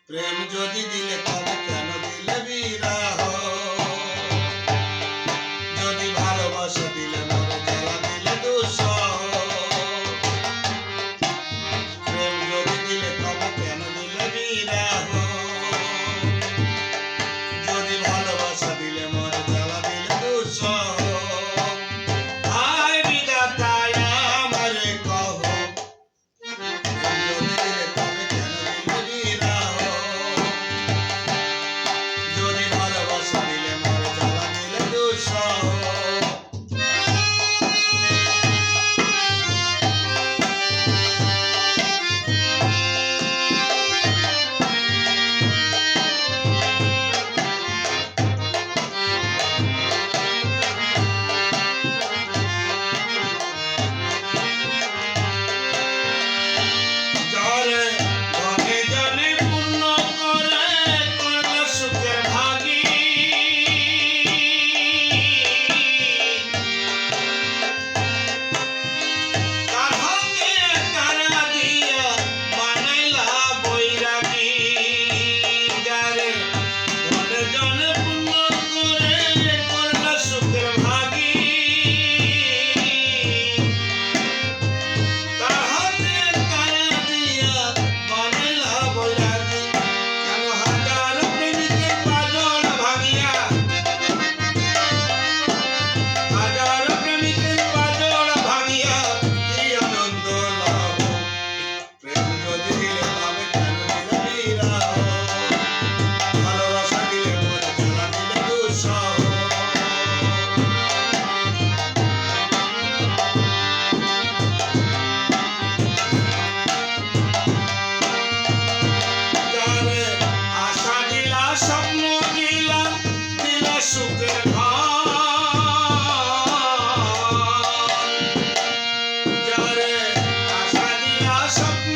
প্রেম যদি দিলে তবে কেন দিলে বিরহ? যদি ভালোবাসা দিলে মরে জ্বালা দিলে দুঃসহ। প্রেম যদি দিলে তবে কেন দিলে বিরহ? যদি ভালোবাসা দিলে মরে জ্বালা দিলে দুঃসহ। হায় বিধাতা আমারে কহ, প্রেম যদি দিলে তবে কেন দিলে বিরহ? যদি ভালোবাসা দিলে মরে জ্বালা দিলে দুঃসহ। জরে ধনে জনে পূর্ণ করে করল সুখের ভাগী। তার হাতে তারা দিয়া বানাইলা বৈরাগী। যারে ধনে জনে পূর্ণ করে করল সুখের ভাগী। তার হাতে তারা দিয়া বানাইলা বৈরাগী। কেন হাজার প্রেমিকের পাঁজর ভাঙিয়া, হাজার প্রেমিকের পাঁজর ভাঙিয়া কি আনন্দ লাভ? প্রেম যদি দিলে তবে কেন দিলে বিরহ? ভালোবাসা দিলে মরে জ্বালা দিলে দুঃসহ। যারে আশা দিলা স্বপ্ন দিলা দিলা সুখের ঘর। যারে আশা দিলা স্বপ্ন